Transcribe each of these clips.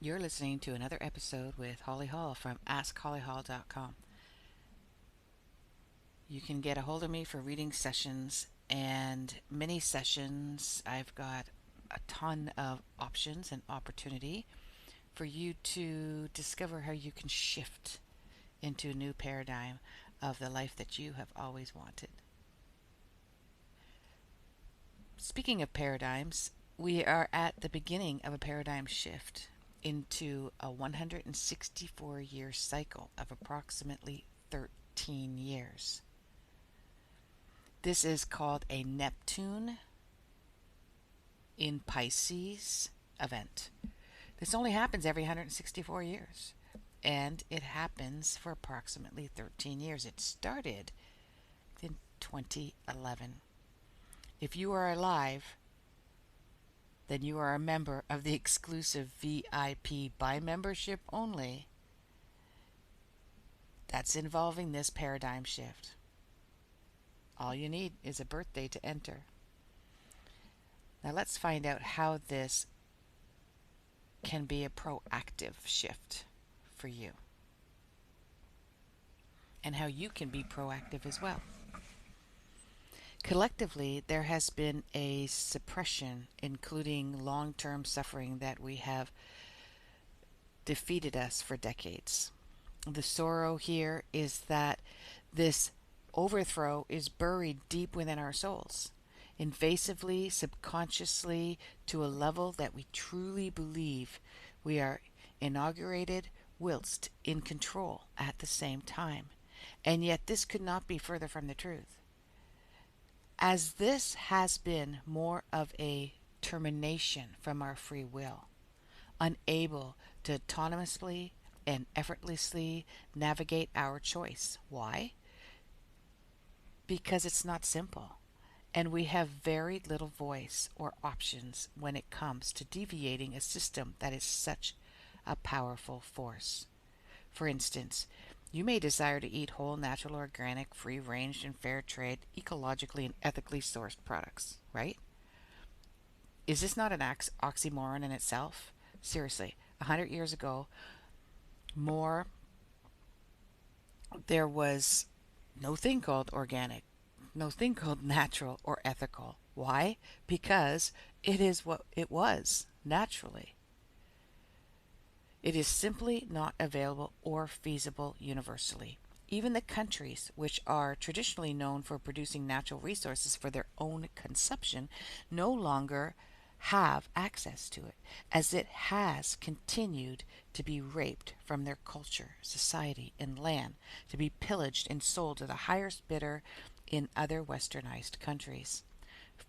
You're listening to another episode with Holly Hall from AskHollyHall.com. You can get a hold of me for reading sessions and mini sessions. I've got a ton of options and opportunity for you to discover how you can shift into a new paradigm of the life that you have always wanted. Speaking of paradigms, we are at the beginning of a paradigm shift into a 164-year cycle of approximately 13 years. This is called a Neptune in Pisces event. This only happens every 164 years, and it happens for approximately 13 years. It started in 2011. If you are alive, then you are a member of the exclusive VIP by membership only that's involving this paradigm shift. All you need is a birthday to enter. Now let's find out how this can be a proactive shift for you and how you can be proactive as well. Collectively, there has been a suppression, including long-term suffering that we have defeated us for decades. The sorrow here is that this overthrow is buried deep within our souls, invasively, subconsciously, to a level that we truly believe we are inaugurated whilst in control at the same time. And yet this could not be further from the truth. As this has been more of a termination from our free will, unable to autonomously and effortlessly navigate our choice. Why? Because it's not simple, and we have very little voice or options when it comes to deviating a system that is such a powerful force. For instance, you may desire to eat whole, natural, organic, free-range, and fair trade, ecologically and ethically sourced products, right? Is this not an oxymoron in itself? Seriously, 100 years ago, there was no thing called organic, no thing called natural or ethical. Why? Because it is what it was naturally. It is simply not available or feasible universally. Even the countries which are traditionally known for producing natural resources for their own consumption no longer have access to it, as it has continued to be raped from their culture, society, and land, to be pillaged and sold to the highest bidder in other westernized countries.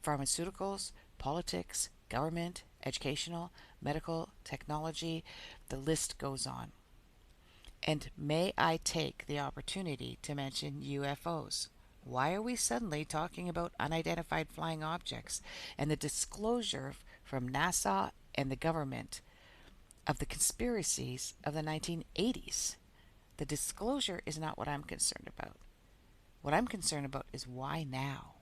Pharmaceuticals, politics, government, educational, medical, technology, the list goes on. And may I take the opportunity to mention UFOs? Why are we suddenly talking about unidentified flying objects and the disclosure from NASA and the government of the conspiracies of the 1980s? The disclosure is not what I'm concerned about. What I'm concerned about is why now?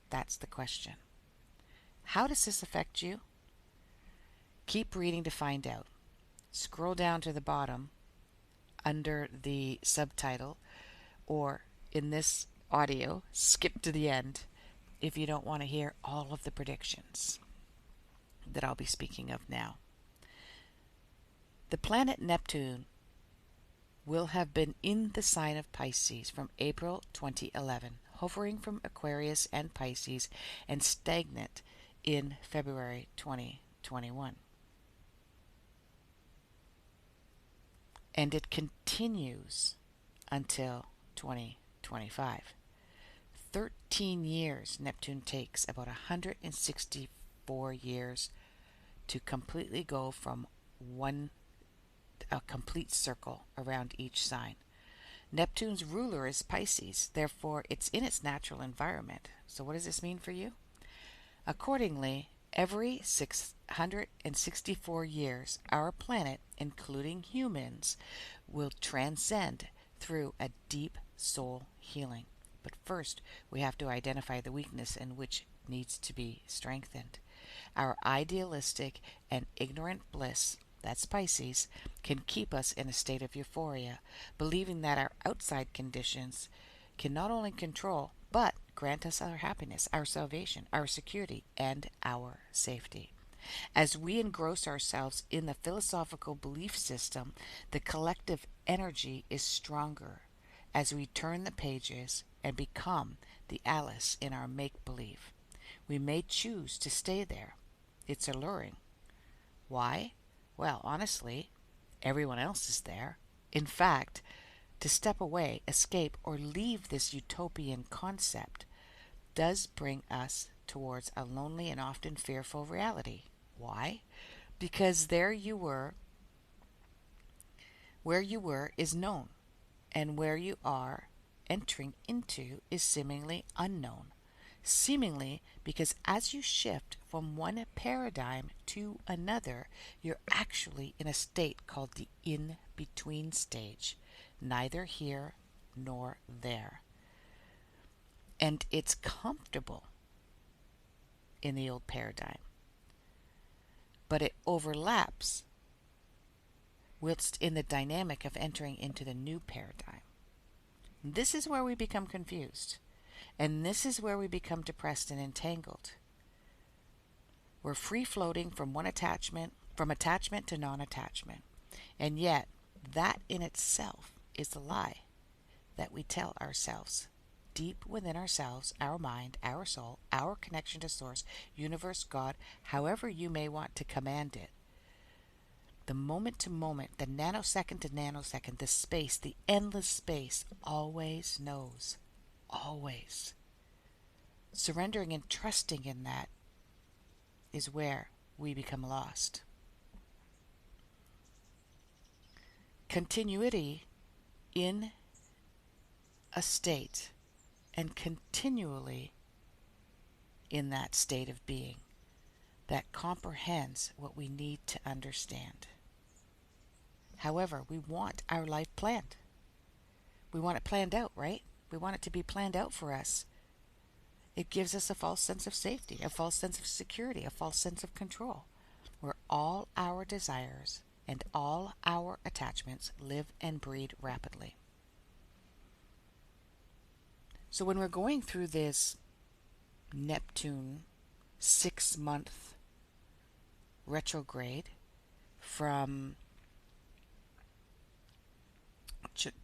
That's the question. How does this affect you? Keep reading to find out. Scroll down to the bottom under the subtitle, or in this audio, skip to the end if you don't want to hear all of the predictions that I'll be speaking of now. The planet Neptune will have been in the sign of Pisces from April 2011, hovering from Aquarius and Pisces, and stagnant in February 2021. And it continues until 2025. 13 years Neptune takes, about 164 years to completely go from a complete circle around each sign. Neptune's ruler is Pisces, therefore it's in its natural environment. So what does this mean for you? Accordingly, every 664 years, our planet, including humans, will transcend through a deep soul healing. But first, we have to identify the weakness in which needs to be strengthened. Our idealistic and ignorant bliss that's Pisces, can keep us in a state of euphoria, believing that our outside conditions can not only control, but grant us our happiness, our salvation, our security, and our safety. As we engross ourselves in the philosophical belief system, the collective energy is stronger as we turn the pages and become the Alice in our make believe. We may choose to stay there. It's alluring. Why? Well, honestly, everyone else is there. In fact, to step away, escape, or leave this utopian concept does bring us towards a lonely and often fearful reality. Why? Because where you were is known, and where you are entering into is seemingly unknown. Seemingly because as you shift from one paradigm to another, you're actually in a state called the in-between stage, neither here nor there. And it's comfortable in the old paradigm, but it overlaps whilst in the dynamic of entering into the new paradigm. This is where we become confused, and this is where we become depressed and entangled. We're free floating from attachment to non-attachment, and yet that in itself is a lie that we tell ourselves. Deep within ourselves, our mind, our soul, our connection to source, universe, God, however you may want to command it. The moment to moment, the nanosecond to nanosecond, the space, the endless space, always knows. Always. Surrendering and trusting in that is where we become lost. Continuity in a state and continually in that state of being that comprehends what we need to understand. However, we want our life planned. We want it planned out, right? We want it to be planned out for us. It gives us a false sense of safety, a false sense of security, a false sense of control, where all our desires and all our attachments live and breed rapidly. So when we're going through this Neptune 6-month retrograde from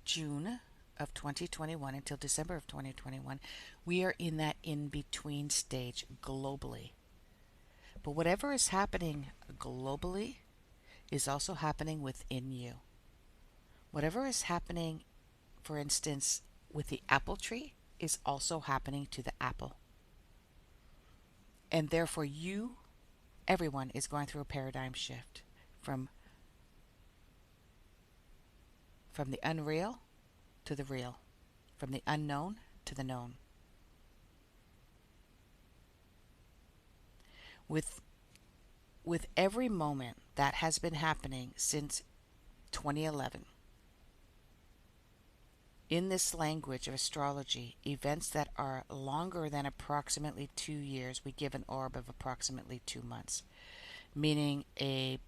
June of 2021 until December of 2021, we are in that in-between stage globally. But whatever is happening globally is also happening within you. Whatever is happening, for instance, with the apple tree is also happening to the apple. And therefore everyone is going through a paradigm shift from the unreal to the real, from the unknown to the known. With every moment that has been happening since 2011, in this language of astrology, events that are longer than approximately 2 years, we give an orb of approximately 2 months, meaning a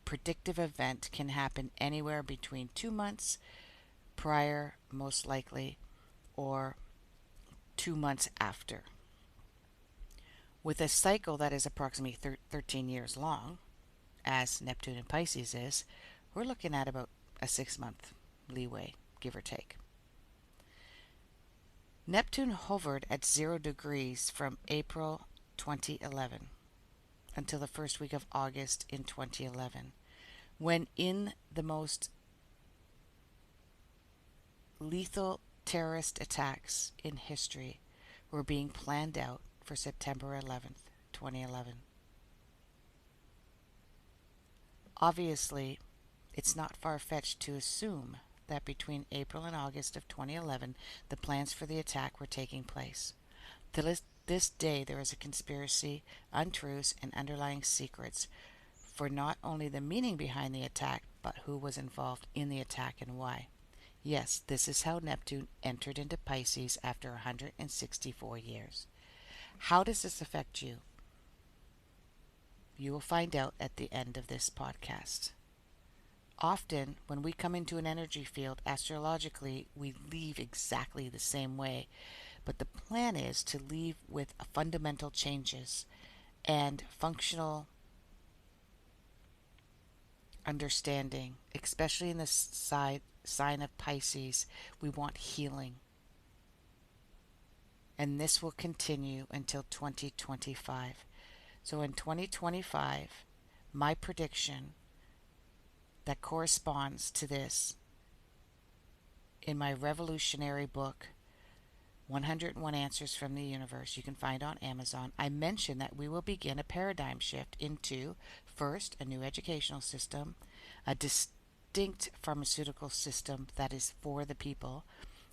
predictive event can happen anywhere between 2 months prior, most likely, or 2 months after. With a cycle that is approximately 13 years long, as Neptune and Pisces is, we're looking at about a 6-month leeway, give or take. Neptune hovered at 0 degrees from April 2011 until the first week of August in 2011, when in the most lethal terrorist attacks in history were being planned out for September 11th, 2011. Obviously, it's not far-fetched to assume that between April and August of 2011, the plans for the attack were taking place. To this day, there is a conspiracy, untruths, and underlying secrets for not only the meaning behind the attack, but who was involved in the attack and why. Yes, this is how Neptune entered into Pisces after 164 years. How does this affect you? You will find out at the end of this podcast. Often, when we come into an energy field, astrologically, we leave exactly the same way. But the plan is to leave with fundamental changes and functional understanding, especially in the sign of Pisces. We want healing. And this will continue until 2025. So in 2025, my prediction that corresponds to this in my revolutionary book, 101 Answers from the Universe, you can find on Amazon, I mention that we will begin a paradigm shift into, first, a new educational system, a distinct pharmaceutical system that is for the people,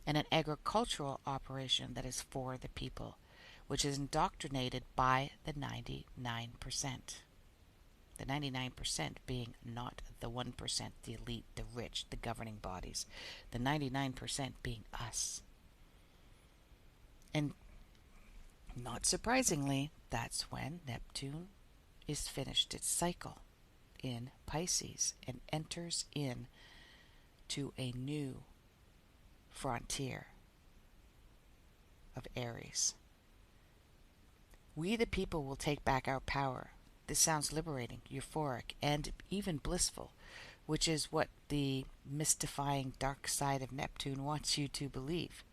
and an agricultural operation that is for the people, which is indoctrinated by the 99%. The 99% being not the 1%, the elite, the rich, the governing bodies. The 99% being us. And not surprisingly, that's when Neptune is finished its cycle in Pisces and enters in to a new frontier of Aries. We the people will take back our power. This sounds liberating, euphoric, and even blissful, which is what the mystifying dark side of Neptune wants you to believe.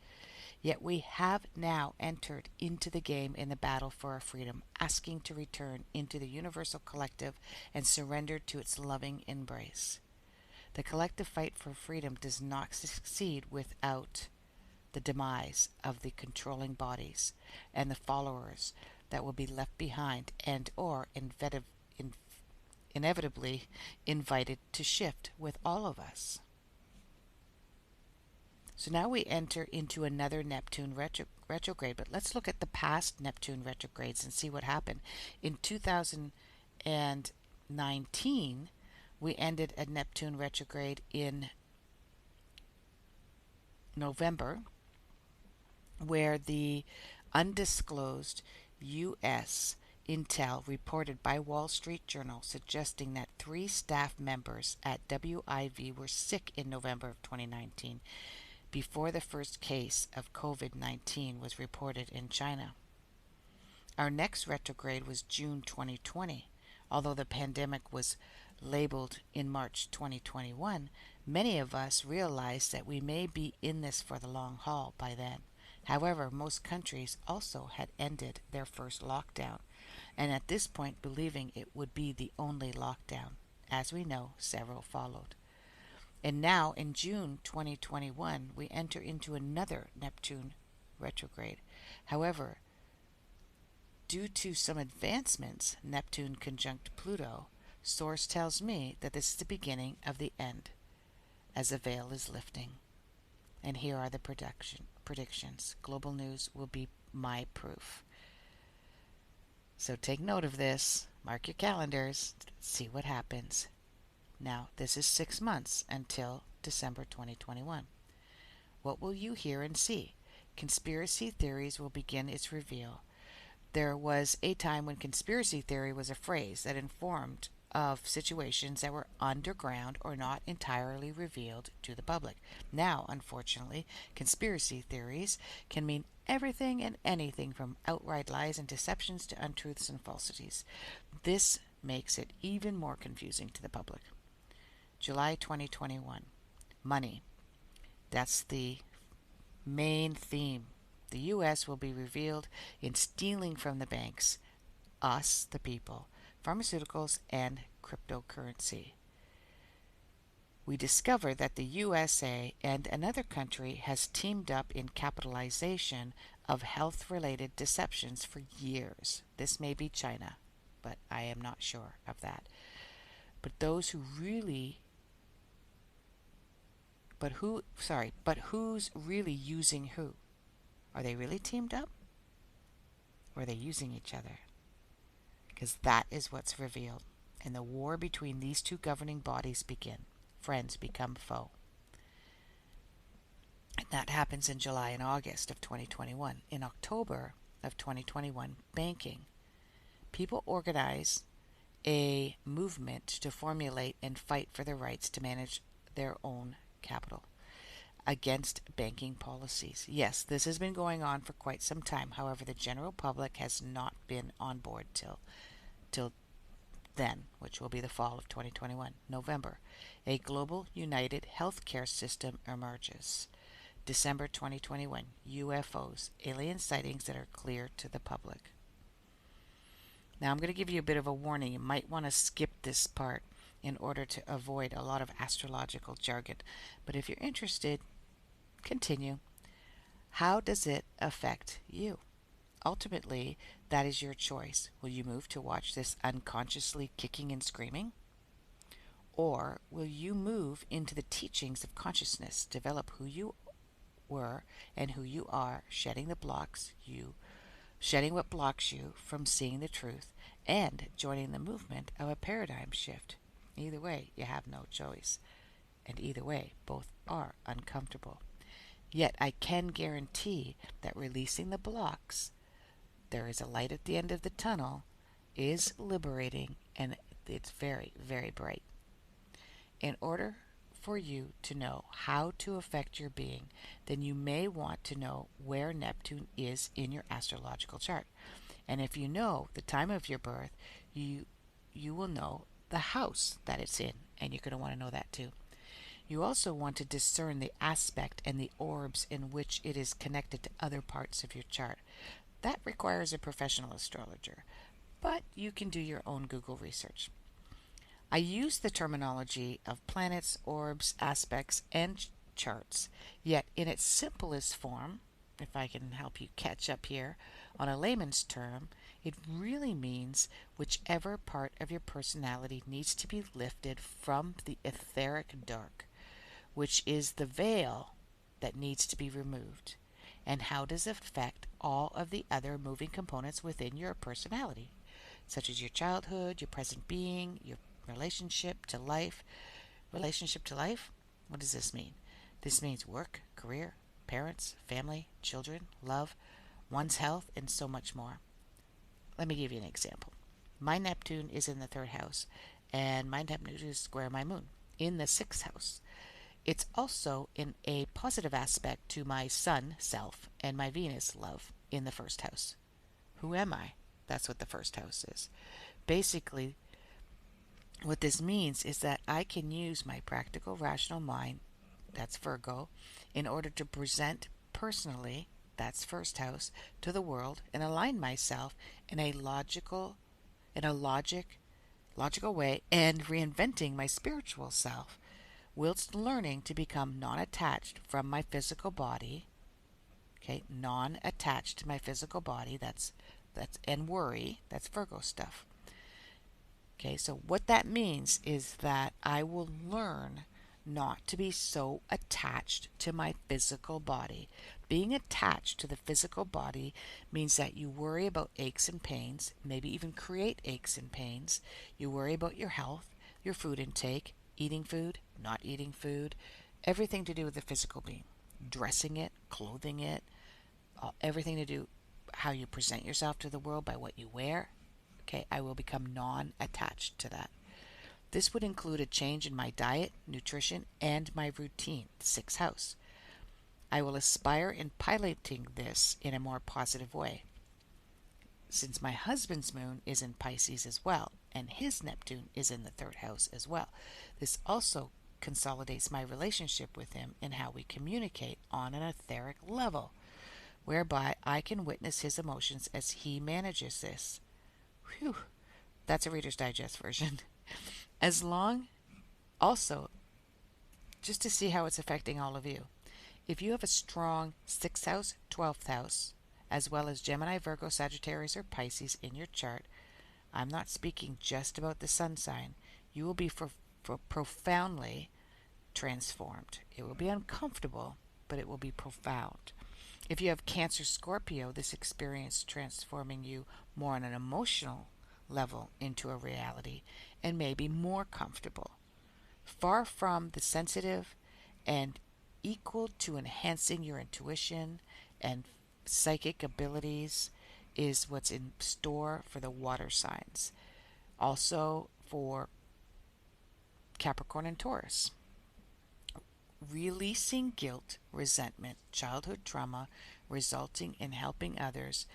Yet we have now entered into the game in the battle for our freedom, asking to return into the universal collective and surrender to its loving embrace. The collective fight for freedom does not succeed without the demise of the controlling bodies and the followers that will be left behind and or inevitably invited to shift with all of us. So now we enter into another Neptune retrograde, but let's look at the past Neptune retrogrades and see what happened. In 2019, we ended a Neptune retrograde in November, where the undisclosed U.S. intel reported by Wall Street Journal suggesting that 3 staff members at WIV were sick in November of 2019 before the first case of COVID-19 was reported in China. Our next retrograde was June 2020. Although the pandemic was labeled in March 2021, many of us realized that we may be in this for the long haul by then. However, most countries also had ended their first lockdown, and at this point believing it would be the only lockdown. As we know, several followed. And now, in June 2021, we enter into another Neptune retrograde. However, due to some advancements, Neptune conjunct Pluto, source tells me that this is the beginning of the end, as the veil is lifting. And here are the predictions. Global news will be my proof. So take note of this. Mark your calendars. See what happens. Now, this is 6 months until December 2021. What will you hear and see? Conspiracy theories will begin its reveal. There was a time when conspiracy theory was a phrase that informed of situations that were underground or not entirely revealed to the public. Now, unfortunately, conspiracy theories can mean everything and anything from outright lies and deceptions to untruths and falsities. This makes it even more confusing to the public. July 2021. Money. That's the main theme. The U.S. will be revealed in stealing from the banks, us, the people, pharmaceuticals, and cryptocurrency. We discover that the USA and another country has teamed up in capitalization of health-related deceptions for years. This may be China, but I am not sure of that. But those who really who's really using who? Are they really teamed up? Or are they using each other? Because that is what's revealed. And the war between these two governing bodies begin. Friends become foe. And that happens in July and August of 2021. In October of 2021, banking. People organize a movement to formulate and fight for the rights to manage their own capital against banking policies. Yes, this has been going on for quite some time. However, the general public has not been on board till then, which will be the fall of 2021, November. A global united healthcare system emerges. December 2021, UFOs, alien sightings that are clear to the public. Now I'm going to give you a bit of a warning. You might want to skip this part in order to avoid a lot of astrological jargon. But if you're interested, continue. How does it affect you? Ultimately, that is your choice. Will you move to watch this unconsciously kicking and screaming? Or will you move into the teachings of consciousness, develop who you were and who you are, shedding what blocks you from seeing the truth, and joining the movement of a paradigm shift? Either way, you have no choice. And either way, both are uncomfortable. Yet I can guarantee that releasing the blocks, there is a light at the end of the tunnel, is liberating, and it's very, very bright. In order for you to know how to affect your being, then you may want to know where Neptune is in your astrological chart. And if you know the time of your birth, you will know the house that it's in, and you're going to want to know that too. You also want to discern the aspect and the orbs in which it is connected to other parts of your chart. That requires a professional astrologer, but you can do your own Google research. I use the terminology of planets, orbs, aspects, and charts, yet in its simplest form, if I can help you catch up here, on a layman's term, it really means whichever part of your personality needs to be lifted from the etheric dark, which is the veil that needs to be removed. And how does it affect all of the other moving components within your personality, such as your childhood, your present being, your relationship to life. Relationship to life? What does this mean? This means work, career, parents, family, children, love, one's health, and so much more. Let me give you an example. My Neptune is in the third house, and my Neptune is square my moon in the sixth house. It's also in a positive aspect to my Sun, self, and my Venus, love, in the first house. Who am I? That's what the first house is. Basically, what this means is that I can use my practical, rational mind, that's Virgo, in order to present personally, that's first house, to the world and align myself in a logical way and reinventing my spiritual self, whilst learning to become non-attached from my physical body. Okay, non-attached to my physical body, that's and worry, that's Virgo stuff. Okay, so what that means is that I will learn not to be so attached to my physical body. Being attached to the physical body means that you worry about aches and pains, maybe even create aches and pains. You worry about your health, your food intake, eating food, not eating food, everything to do with the physical being. Dressing it, clothing it, everything to do how you present yourself to the world by what you wear. Okay, I will become non-attached to that. This would include a change in my diet, nutrition, and my routine, the sixth house. I will aspire in piloting this in a more positive way. Since my husband's moon is in Pisces as well, and his Neptune is in the third house as well, this also consolidates my relationship with him in how we communicate on an etheric level, whereby I can witness his emotions as he manages this. Whew, that's a Reader's Digest version. As long, also, just to see how it's affecting all of you. If you have a strong 6th house, 12th house, as well as Gemini, Virgo, Sagittarius, or Pisces in your chart, I'm not speaking just about the sun sign. You will be for profoundly transformed. It will be uncomfortable, but it will be profound. If you have Cancer, Scorpio, this experience transforming you more on an emotional level into a reality and may be more comfortable. Far from the sensitive and equal to enhancing your intuition and psychic abilities is what's in store for the water signs. Also for Capricorn and Taurus, releasing guilt, resentment, childhood trauma, resulting in helping others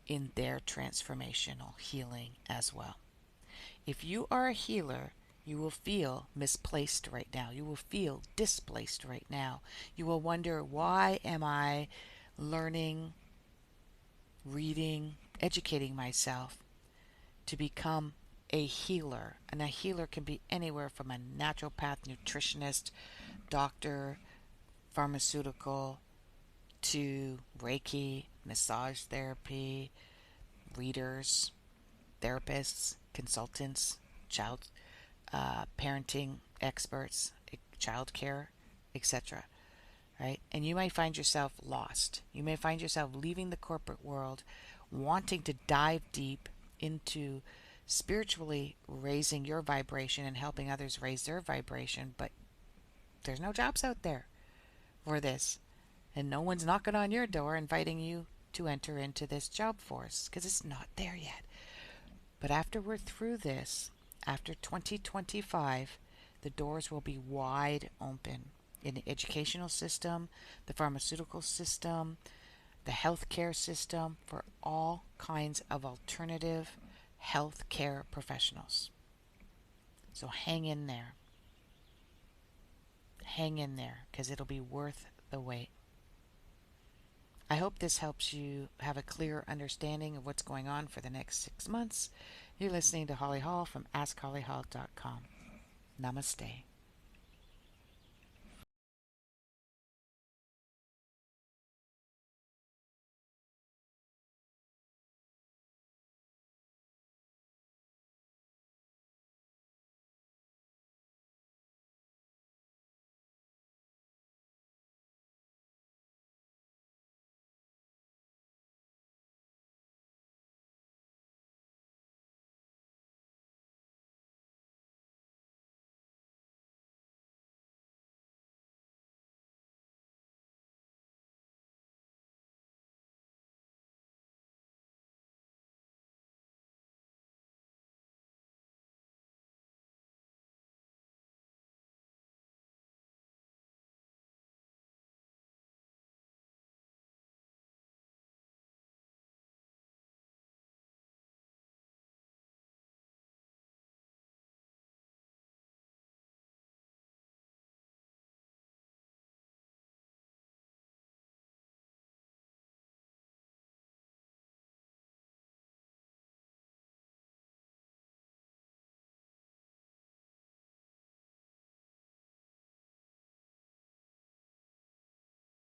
in their transformational healing as well. If you are a healer, you will feel misplaced right now. You will feel displaced right now. You will wonder, why am I learning, reading, educating myself to become a healer? And a healer can be anywhere from a naturopath, nutritionist, doctor, pharmaceutical, to Reiki, massage therapy, readers, therapists, consultants, child parenting experts, child care, etc. Right? And you may find yourself lost. You may find yourself leaving the corporate world, wanting to dive deep into spiritually raising your vibration and helping others raise their vibration, but there's no jobs out there for this. And no one's knocking on your door inviting you to enter into this job force because it's not there yet. But after we're through this, after 2025, the doors will be wide open in the educational system, the pharmaceutical system, the healthcare system, for all kinds of alternative healthcare professionals. So hang in there. Hang in there, because it'll be worth the wait. I hope this helps you have a clear understanding of what's going on for the next 6 months. You're listening to Holly Hall from AskHollyHall.com. Namaste.